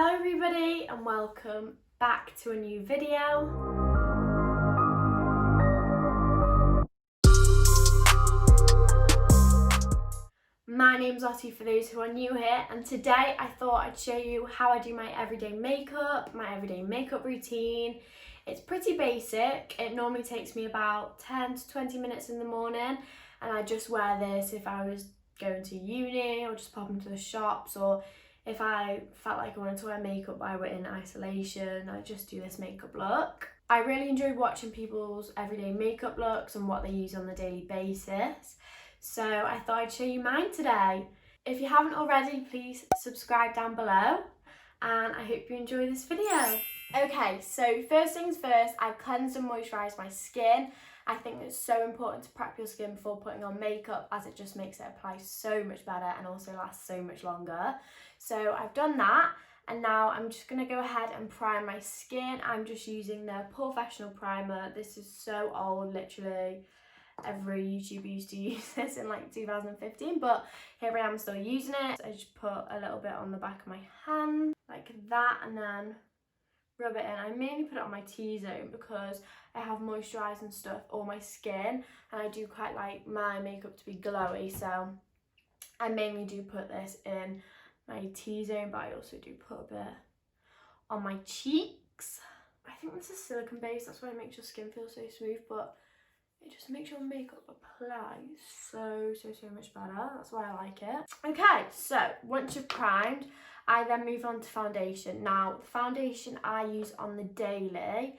Hello everybody and welcome back to a new video. My name's Lottie for those who are new here, and today I thought I'd show you how I do my everyday makeup routine. It's pretty basic. It normally takes me about 10 to 20 minutes in the morning, and I just wear this if I was going to uni or just pop into the shops, or if I felt like I wanted to wear makeup but I were in isolation, I just do this makeup look. I really enjoy watching people's everyday makeup looks and what they use on a daily basis. So I thought I'd show you mine today. If you haven't already, please subscribe down below and I hope you enjoy this video. Okay, so first things first, I've cleansed and moisturised my skin. I think it's so important to prep your skin before putting on makeup, as it just makes it apply so much better and also lasts so much longer. So I've done that, and now I'm just going to go ahead and prime my skin. I'm just using the Porefessional primer. This is so old, literally every YouTuber used to use this in like 2015, but here I am still using it. I just put a little bit on the back of my hand like that and then rub it in. I mainly put it on my T-zone because I have moisturised and stuff all my skin, and I do quite like my makeup to be glowy, so I mainly do put this in my T-zone, but I also do put a bit on my cheeks. I think this is silicone based, that's why it makes your skin feel so smooth, but it just makes your makeup apply so much better. That's why I like it. Okay, so once you've primed, I then move on to foundation. Now, the foundation I use on the daily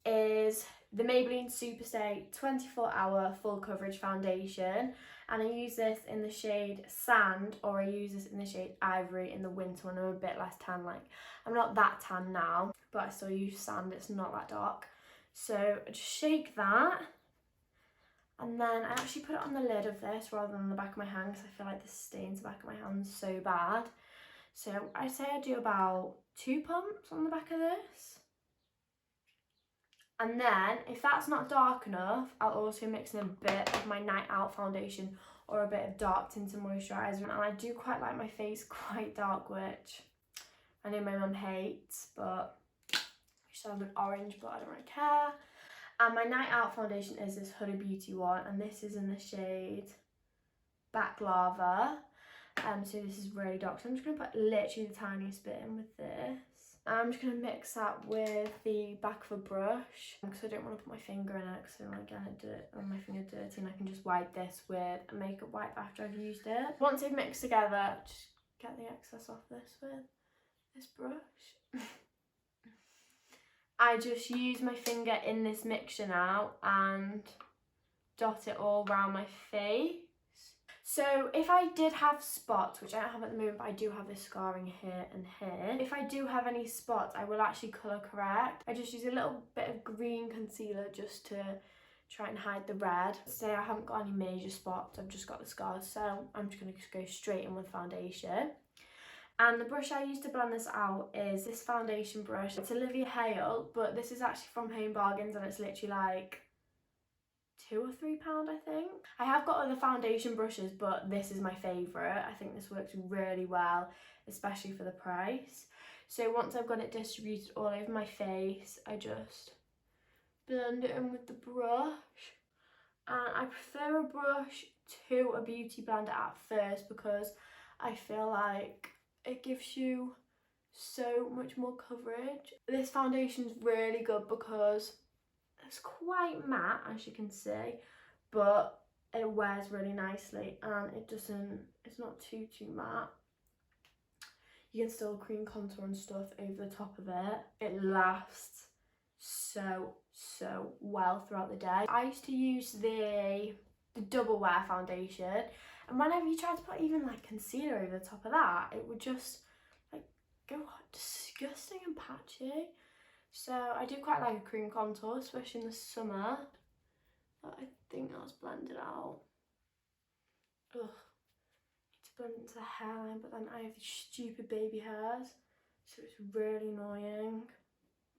is the Maybelline Superstay 24-hour full coverage foundation, and I use this in the shade Sand, or I use this in the shade Ivory in the winter when I'm a bit less tan. Like, I'm not that tan now, but I still use Sand, it's not that dark. So I just shake that, and then I actually put it on the lid of this rather than the back of my hand because I feel like this stains the back of my hand so bad. So I'd say I do about 2 pumps on the back of this. And then, if that's not dark enough, I'll also mix in a bit of my Night Out foundation or a bit of dark tinted moisturiser. And I do quite like my face quite dark, which I know my mum hates, but she said I'm an orange, but I don't really care. And my Night Out foundation is this Huda Beauty one, and this is in the shade Baklava. So this is really dark, so I'm just going to put literally the tiniest bit in with this. I'm just going to mix that with the back of a brush because I don't want to put my finger in it because I don't want to get my finger dirty, and I can just wipe this with a makeup wipe after I've used it. Once they've mixed together, just get the excess off this with this brush. I just use my finger in this mixture now and dot it all around my face. So if I did have spots, which I don't have at the moment, but I do have this scarring here and here. If I do have any spots, I will actually colour correct. I just use a little bit of green concealer just to try and hide the red. Say I haven't got any major spots, I've just got the scars, so I'm just going to go straight in with foundation. And the brush I use to blend this out is this foundation brush. It's Olivia Hale, but this is actually from Home Bargains, and it's literally like £2 or £3, I think. I have got other foundation brushes, but this is my favourite. I think this works really well, especially for the price. So once I've got it distributed all over my face, I just blend it in with the brush. And I prefer a brush to a beauty blender at first because I feel like it gives you so much more coverage. This foundation's really good because it's quite matte, as you can see, but it wears really nicely and it's not too matte. You can still cream contour and stuff over the top of it. It lasts so well throughout the day. I used to use the double wear foundation, and whenever you try to put even like concealer over the top of that, it would just like go disgusting and patchy. So I do quite like a cream contour, especially in the summer. But I think that's blended out. Ugh. Need to blend into the hairline, but then I have these stupid baby hairs, so it's really annoying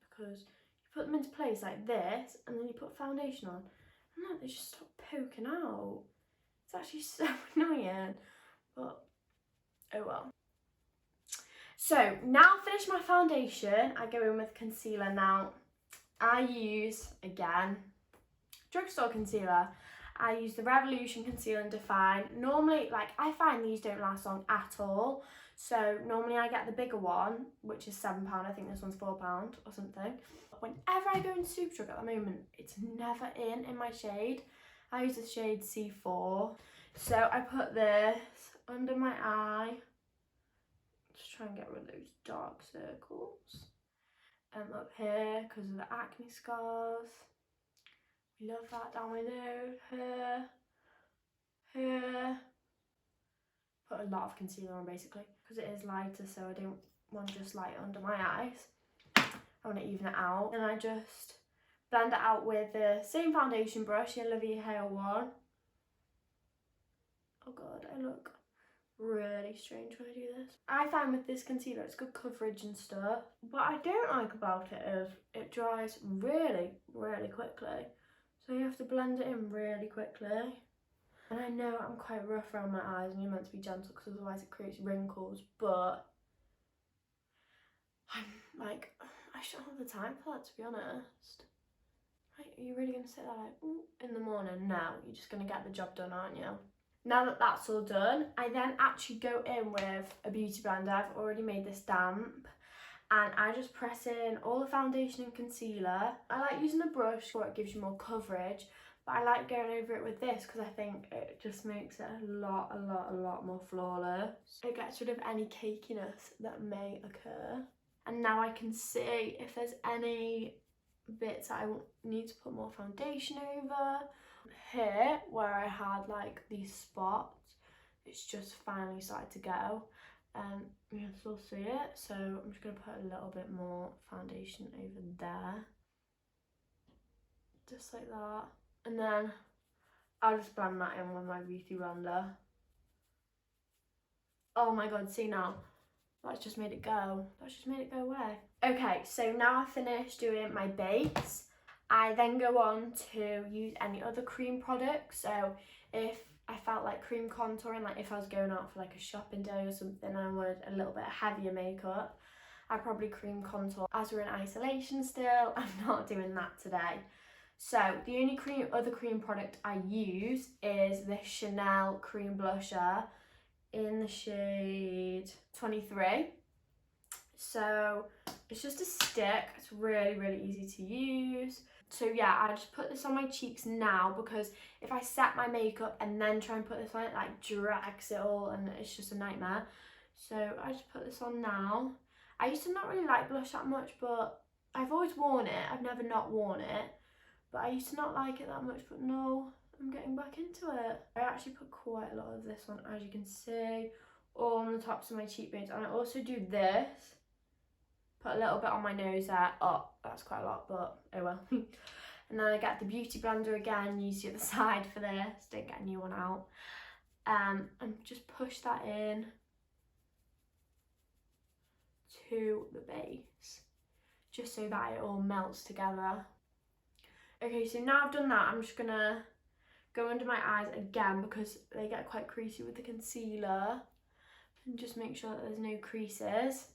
because you put them into place like this, and then you put foundation on, and then they just stop poking out. It's actually so annoying, but oh well. So now I've finished my foundation, I go in with concealer. Now I use, again, drugstore concealer. I use the Revolution Conceal and Define. Normally, like, I find these don't last long at all. So normally I get the bigger one, which is £7. I think this one's £4 or something. Whenever I go into Superdrug at the moment, it's never in my shade. I use the shade C4. So I put this under my eye. Just try and get rid of those dark circles. Up here, because of the acne scars. We love that. Down my nose, here. Put a lot of concealer on basically, because it is lighter, so I don't want just light under my eyes. I want to even it out. And I just blend it out with the same foundation brush, the Olivia Hale one. Oh god, I look really strange when I do this. I find with this concealer it's good coverage and stuff. What I don't like about it is it dries really quickly. So you have to blend it in really quickly. And I know I'm quite rough around my eyes and you're meant to be gentle because otherwise it creates wrinkles, but I'm like, I shouldn't have the time for that, to be honest. Right, are you really going to sit there like, ooh, in the morning? No, you're just going to get the job done, aren't you? Now that that's all done, I then actually go in with a beauty blender. I've already made this damp. And I just press in all the foundation and concealer. I like using the brush so it gives you more coverage. But I like going over it with this because I think it just makes it a lot more flawless. It gets rid of any cakiness that may occur. And now I can see if there's any bits that I need to put more foundation over. Here, where I had like these spots, it's just finally started to go. You can still see it, so I'm just going to put a little bit more foundation over there. Just like that. And then I'll just blend that in with my beauty blender. Oh my god, see now? That's just made it go. That's just made it go away. Okay, so now I've finished doing my base. I then go on to use any other cream products. So if I felt like cream contouring, like if I was going out for like a shopping day or something and I wanted a little bit heavier makeup, I'd probably cream contour. As we're in isolation still, I'm not doing that today. So the only other cream product I use is this Chanel cream blusher in the shade 23. So it's just a stick. It's really easy to use. So yeah, I just put this on my cheeks now because if I set my makeup and then try and put this on, it like drags it all and it's just a nightmare. So I just put this on now. I used to not really like blush that much, but I've always worn it. I've never not worn it. But I used to not like it that much, but no, I'm getting back into it. I actually put quite a lot of this on, as you can see, all on the tops of my cheekbones. And I also do this. Put a little bit on my nose there. Oh, that's quite a lot, but oh well. And then I get the beauty blender again, use the other side for this, don't get a new one out. And just push that in to the base, just so that it all melts together. Okay, so now I've done that, I'm just gonna go under my eyes again because they get quite creasy with the concealer. And just make sure that there's no creases.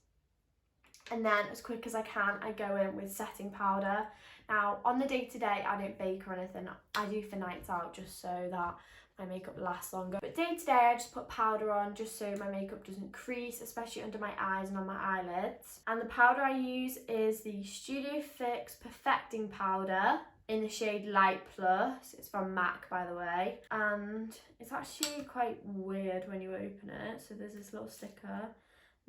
And then as quick as I can, I go in with setting powder. Now, on the day-to-day, I don't bake or anything. I do for nights out just so that my makeup lasts longer. But day-to-day, I just put powder on just so my makeup doesn't crease, especially under my eyes and on my eyelids. And the powder I use is the Studio Fix Perfecting Powder in the shade Light Plus. It's from MAC, by the way. And it's actually quite weird when you open it. So there's this little sticker.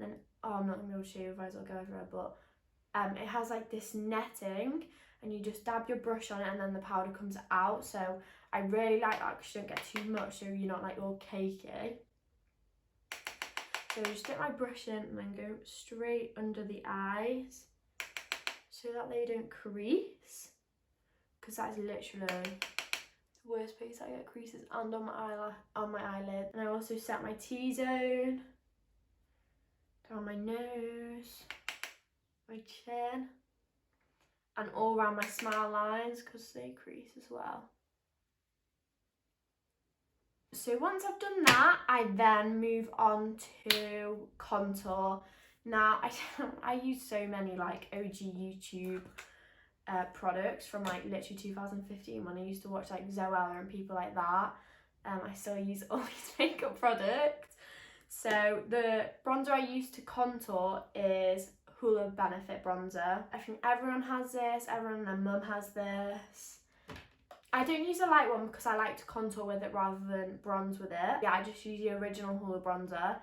And then, oh, I'm not going to be able to show you, otherwise I'll go everywhere. But it has like this netting. And you just dab your brush on it and then the powder comes out. So I really like that because you don't get too much so you're not like all cakey. So just get my brush in and then go straight under the eyes so that they don't crease. Because that is literally the worst place I get creases and on my eyelid. And I also set my T-zone down my nose, my chin, and all around my smile lines because they crease as well. So once I've done that, I then move on to contour. Now, I use so many like OG YouTube products from like literally 2015 when I used to watch like Zoella and people like that. I still use all these makeup products. So the bronzer I use to contour is Hoola Benefit bronzer. I think everyone has this, everyone and their mum has this. I don't use a light one because I like to contour with it rather than bronze with it. Yeah, I just use the original Hoola bronzer.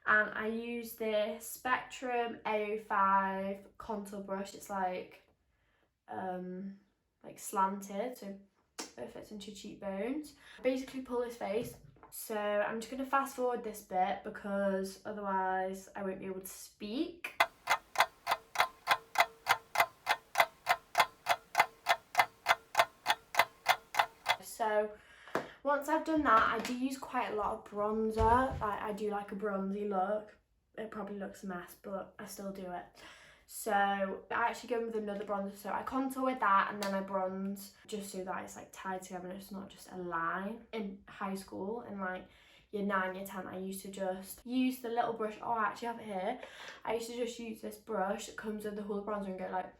And I use this Spectrum AO5 contour brush. It's like slanted, so it fits into your cheekbones. Basically pull his face. So I'm just going to fast forward this bit because otherwise I won't be able to speak. So once I've done that, I do use quite a lot of bronzer. I do like a bronzy look. It probably looks a mess, but I still do it. So I actually go with another bronzer. So I contour with that and then I bronze just so that it's like tied together and it's not just a line. In high school, in like year 9, year 10, I used to just use the little brush. Oh, I actually have it here. I used to just use this brush that comes with the Hoola bronzer and go like,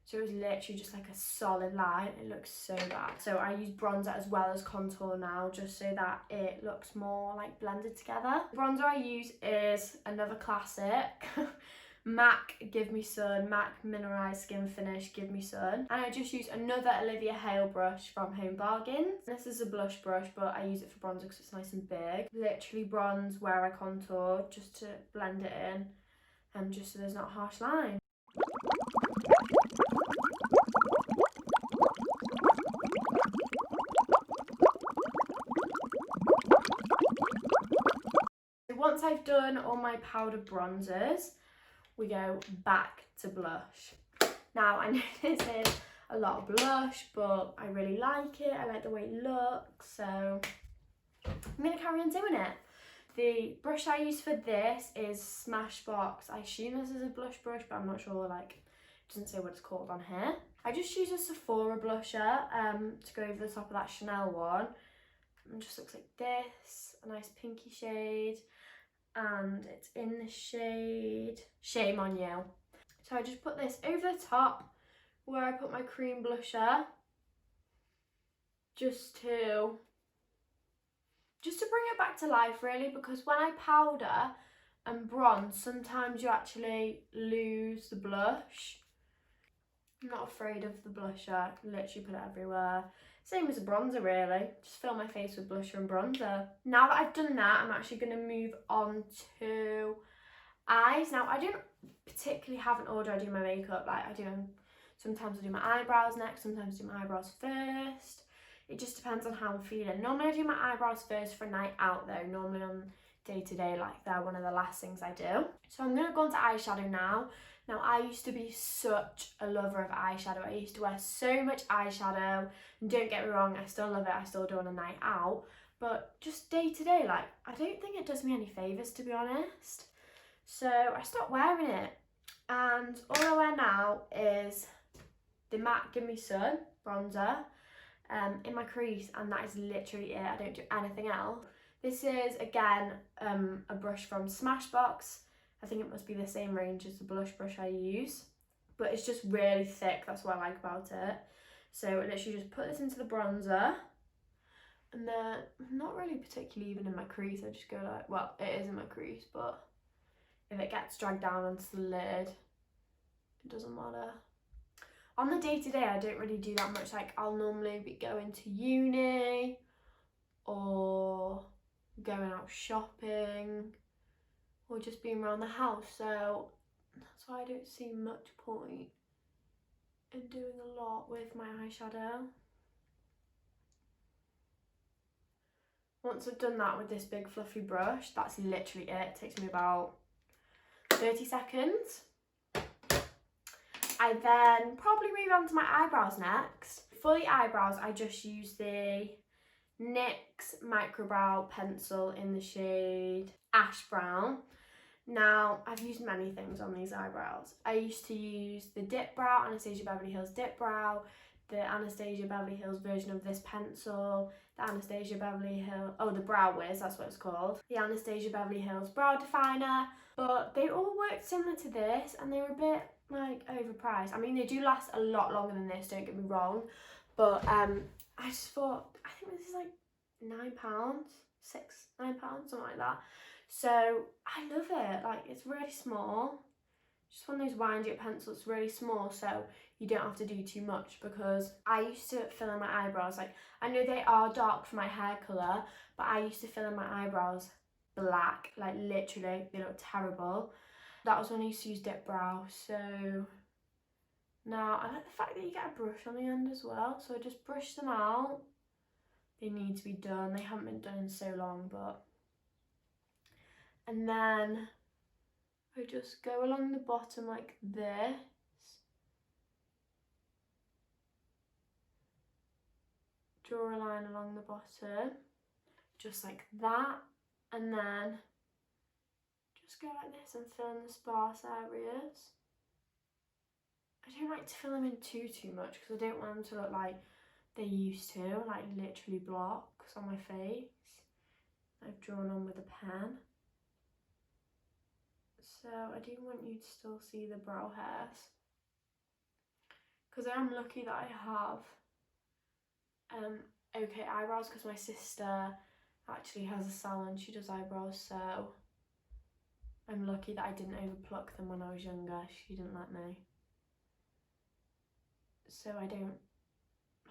so it was literally just like a solid line. It looks so bad. So I use bronzer as well as contour now, just so that it looks more like blended together. The bronzer I use is another classic. MAC Give Me Sun, MAC Mineralize Skinfinish Give Me Sun. And I just use another Olivia Hale brush from Home Bargains. This is a blush brush, but I use it for bronzer because it's nice and big. Literally bronze where I contour, just to blend it in, and just so there's not a harsh line. Once I've done all my powder bronzers, we go back to blush. Now, I know this is a lot of blush, but I really like it. I like the way it looks, so I'm going to carry on doing it. The brush I use for this is Smashbox. I assume this is a blush brush, but I'm not sure, like, it doesn't say what it's called on here. I just use a Sephora blusher to go over the top of that Chanel one. It just looks like this, a nice pinky shade. And it's in the shade Shame on You. So I just put this over the top where I put my cream blusher, just to bring it back to life really, because when I powder and bronze, sometimes you actually lose the blush. I'm not afraid of the blusher, literally put it everywhere. Same as a bronzer really, just fill my face with blusher and bronzer. Now that I've done that, I'm actually going to move on to eyes. Now I don't particularly have an order I do my makeup, like sometimes I do my eyebrows next, sometimes I do my eyebrows first. It just depends on how I'm feeling. Normally I do my eyebrows first for a night out though, normally on day to day, like they're one of the last things I do. So I'm going to go on to eyeshadow now. Now, I used to be such a lover of eyeshadow. I used to wear so much eyeshadow, and don't get me wrong, I still love it, I still do on a night out, but just day to day, like, I don't think it does me any favours, to be honest. So I stopped wearing it, and all I wear now is the MAC Give Me Sun bronzer in my crease, and that is literally it. I don't do anything else. This is, again, a brush from Smashbox. I think it must be the same range as the blush brush I use, but it's just really thick. That's what I like about it. So I literally just put this into the bronzer, and then not really particularly even in my crease. I just go like, well, it is in my crease, but if it gets dragged down onto the lid, it doesn't matter. On the day-to-day, I don't really do that much. Like, I'll normally be going to uni or going out shopping, or just being around the house, so that's why I don't see much point in doing a lot with my eyeshadow. Once I've done that with this big fluffy brush, that's literally it. It takes me about 30 seconds. I then probably move on to my eyebrows next. For the eyebrows, I just use the NYX Microbrow Pencil in the shade Ash Brown. Now, I've used many things on these eyebrows. I used to use the Dip Brow, Anastasia Beverly Hills Dip Brow, the Anastasia Beverly Hills version of this pencil, the Anastasia Beverly Hills, oh, the Brow Wiz, that's what it's called, the Anastasia Beverly Hills Brow Definer, but they all worked similar to this and they were a bit like overpriced. I mean, they do last a lot longer than this, don't get me wrong, but I just thought, I think this is like £9, £9, something like that. So I love it, like it's really small. Just one of those windy up pencils, it's really small, so you don't have to do too much, because I used to fill in my eyebrows, like I know they are dark for my hair colour, but I used to fill in my eyebrows black, like literally, they look terrible. That was when I used to use dip brow, so now I like the fact that you get a brush on the end as well, so I just brush them out. They need to be done, they haven't been done in so long, but... And then I just go along the bottom like this. Draw a line along the bottom, just like that. And then just go like this and fill in the sparse areas. I don't like to fill them in too much because I don't want them to look like they used to, like literally blocks on my face. I've drawn on with a pen. So I do want you to still see the brow hairs, because I am lucky that I have okay eyebrows, because my sister actually has a salon, she does eyebrows, so I'm lucky that I didn't overpluck them when I was younger. She didn't let me, so I don't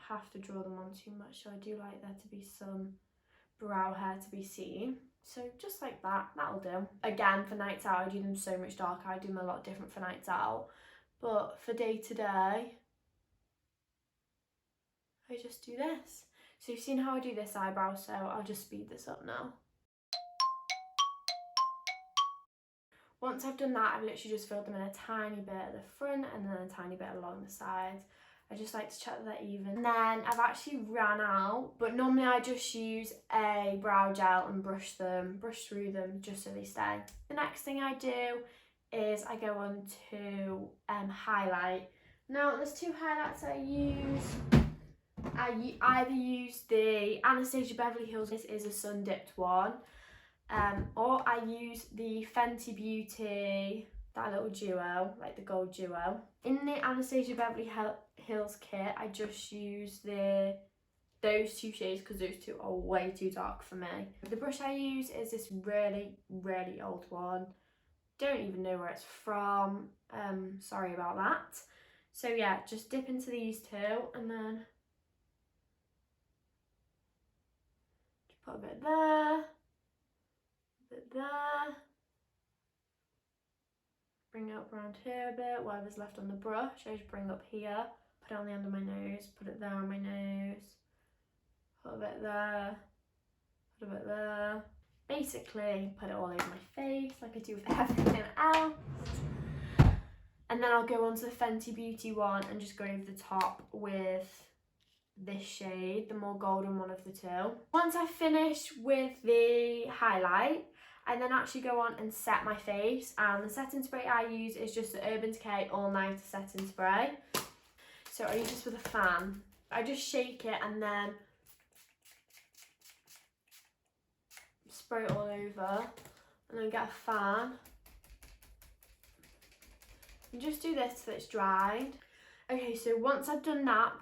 have to draw them on too much. So I do like there to be some brow hair to be seen. So just like that, that'll do. Again, for nights out, I do them so much darker. I do them a lot different for nights out. But for day to day, I just do this. So you've seen how I do this eyebrow, so I'll just speed this up now. Once I've done that, I've literally just filled them in a tiny bit at the front and then a tiny bit along the sides. I just like to check that they're even. And then I've actually ran out, but normally I just use a brow gel and brush through them just so they stay. The next thing I do is I go on to highlight. Now there's two highlights I use. I either use the Anastasia Beverly Hills, this is a sun dipped one, or I use the Fenty Beauty, that little duo, like the gold duo. In the Anastasia Beverly Hills kit, I just use those two shades because those two are way too dark for me. The brush I use is this really, really old one. Don't even know where it's from. Sorry about that. So yeah, just dip into these two and then just put a bit there, a bit there. Bring it up around here a bit, whatever's left on the brush, I just bring up here, put it on the end of my nose, put it there on my nose, put a bit there, put a bit there. Basically, put it all over my face like I do with everything else. And then I'll go on to the Fenty Beauty one and just go over the top with this shade, the more golden one of the two. Once I've finished with the highlight, I then actually go on and set my face, and the setting spray I use is just the Urban Decay All Nighter setting spray. So I use this with a fan. I just shake it and then spray it all over, and then get a fan and just do this till it's dried. Okay, so once I've done that,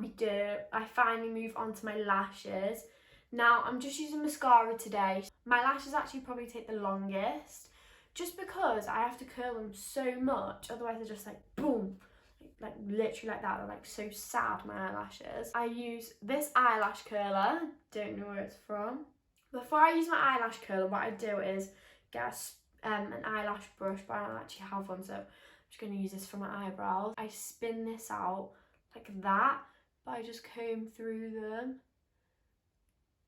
I finally move on to my lashes. Now, I'm just using mascara today. My lashes actually probably take the longest, just because I have to curl them so much, otherwise they're just like boom, like literally like that. They're like so sad, my eyelashes. I use this eyelash curler, don't know where it's from. Before I use my eyelash curler, what I do is get an eyelash brush, but I don't actually have one, so I'm just going to use this for my eyebrows. I spin this out like that, but I just comb through them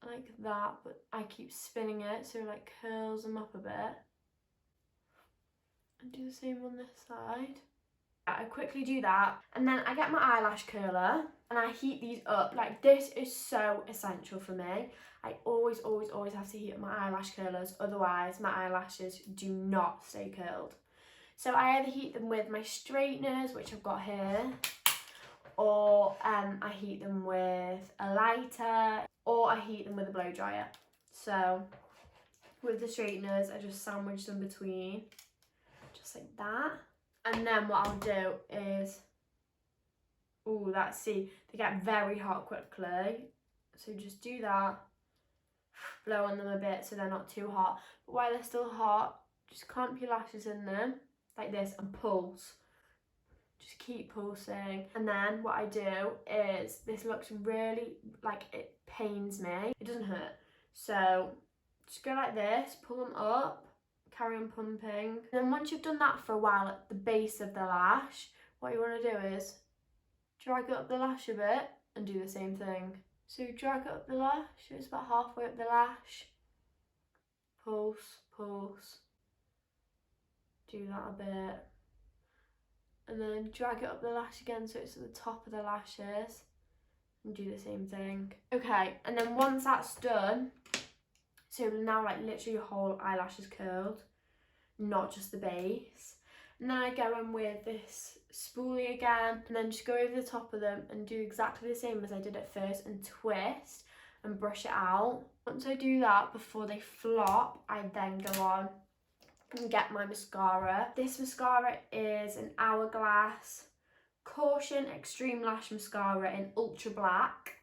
like that, but I keep spinning it so it like curls them up a bit. And do the same on this side. I quickly do that, and then I get my eyelash curler and I heat these up. Like, this is so essential for me. I always have to heat up my eyelash curlers, otherwise my eyelashes do not stay curled. So I either heat them with my straighteners, which I've got here, or I heat them with a lighter, or I heat them with a blow dryer. So with the straighteners, I just sandwich them between, just like that. And then what I'll do is, oh, that's, see, they get very hot quickly. So just do that, blow on them a bit so they're not too hot. But while they're still hot, just clamp your lashes in them like this and pulse. Just keep pulsing. And then what I do is, this looks really, like, it pains me. It doesn't hurt. So just go like this, pull them up, carry on pumping. And then once you've done that for a while at the base of the lash, what you want to do is drag up the lash a bit and do the same thing. So drag up the lash, so it's about halfway up the lash. Pulse, pulse. Do that a bit. And then drag it up the lash again so it's at the top of the lashes. And do the same thing. Okay, and then once that's done, so now like literally your whole eyelash is curled, not just the base. And then I go in with this spoolie again, and then just go over the top of them and do exactly the same as I did at first, and twist and brush it out. Once I do that, before they flop, I then go on and get my mascara. This mascara is an Hourglass Caution Extreme Lash Mascara in Ultra Black.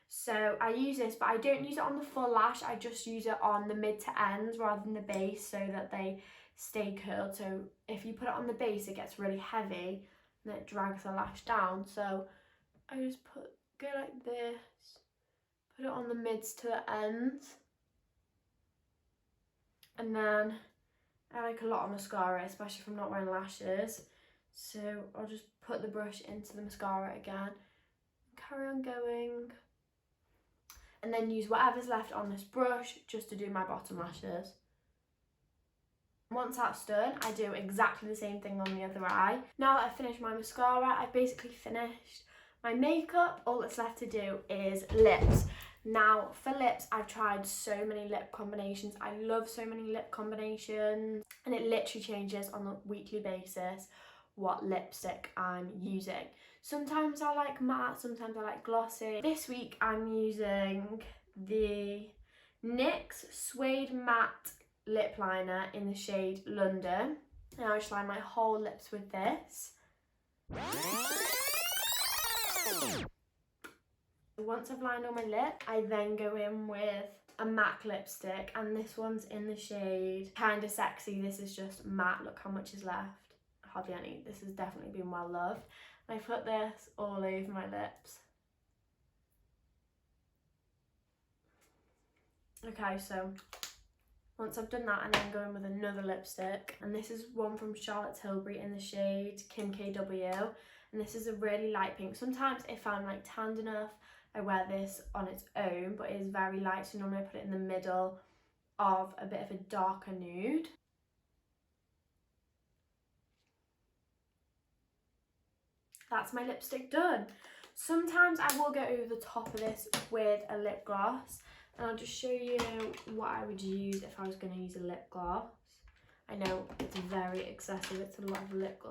So I use this, but I don't use it on the full lash, I just use it on the mid to ends rather than the base, so that they stay curled. So if you put it on the base, it gets really heavy and it drags the lash down. So I just go like this, put it on the mids to the ends, and then I like a lot of mascara, especially if I'm not wearing lashes. So I'll just put the brush into the mascara again, carry on going, and then use whatever's left on this brush just to do my bottom lashes. Once that's done, I do exactly the same thing on the other eye. Now that I've finished my mascara, I've basically finished my makeup. All that's left to do is lips. Now for lips, I've tried so many lip combinations. I love so many lip combinations, and it literally changes on a weekly basis what lipstick I'm using. Sometimes I like matte, sometimes I like glossy. This week I'm using the NYX Suede Matte Lip Liner in the shade London. And I just line my whole lips with this. Once I've lined all my lip, I then go in with a MAC lipstick, and this one's in the shade Kinda Sexy. This is just matte. Look how much is left. Hardly any. This has definitely been well loved. I put this all over my lips. Okay, so once I've done that, I then go in with another lipstick, and this is one from Charlotte Tilbury in the shade Kim KW, and this is a really light pink. Sometimes if I'm like tanned enough, I wear this on its own, but it is very light, so normally I put it in the middle of a bit of a darker nude. That's my lipstick done. Sometimes I will go over the top of this with a lip gloss, and I'll just show you what I would use if I was going to use a lip gloss. I know it's very excessive, it's a lot of lip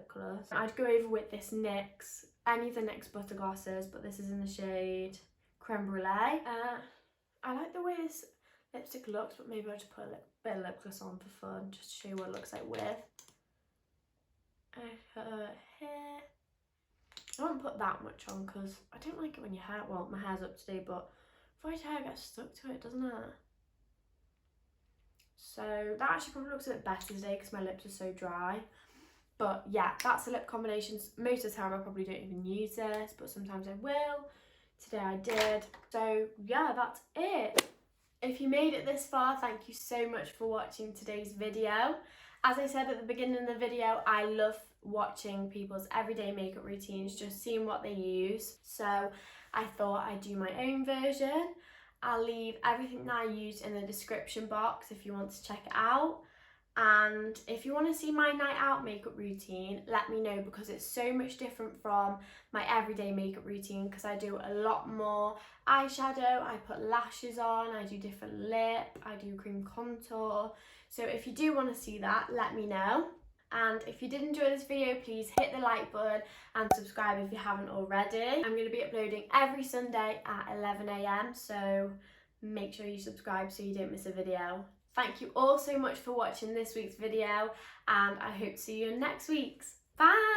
colours. I'd go over with this NYX, any of the NYX butter glosses, but this is in the shade Creme Brulee. I like the way this lipstick looks, but maybe I'll just put a bit of lip gloss on for fun, just to show you what it looks like with. Hair. I won't put that much on because I don't like it when your hair, well, my hair's up today, but if my hair gets stuck to it, doesn't it? So that actually probably looks a bit better today because my lips are so dry. But yeah, that's the lip combinations. Most of the time I probably don't even use this, but sometimes I will. Today I did. So yeah, that's it. If you made it this far, thank you so much for watching today's video. As I said at the beginning of the video, I love watching people's everyday makeup routines, just seeing what they use. So I thought I'd do my own version. I'll leave everything that I used in the description box if you want to check it out. And if you want to see my night out makeup routine, let me know, because it's so much different from my everyday makeup routine, because I do a lot more eyeshadow, I put lashes on, I do different lip, I do cream contour. So if you do want to see that, let me know. And if you did enjoy this video, please hit the like button and subscribe if you haven't already. I'm going to be uploading every Sunday at 11 AM, so make sure you subscribe so you don't miss a video. Thank you all so much for watching this week's video, and I hope to see you in next week's. Bye!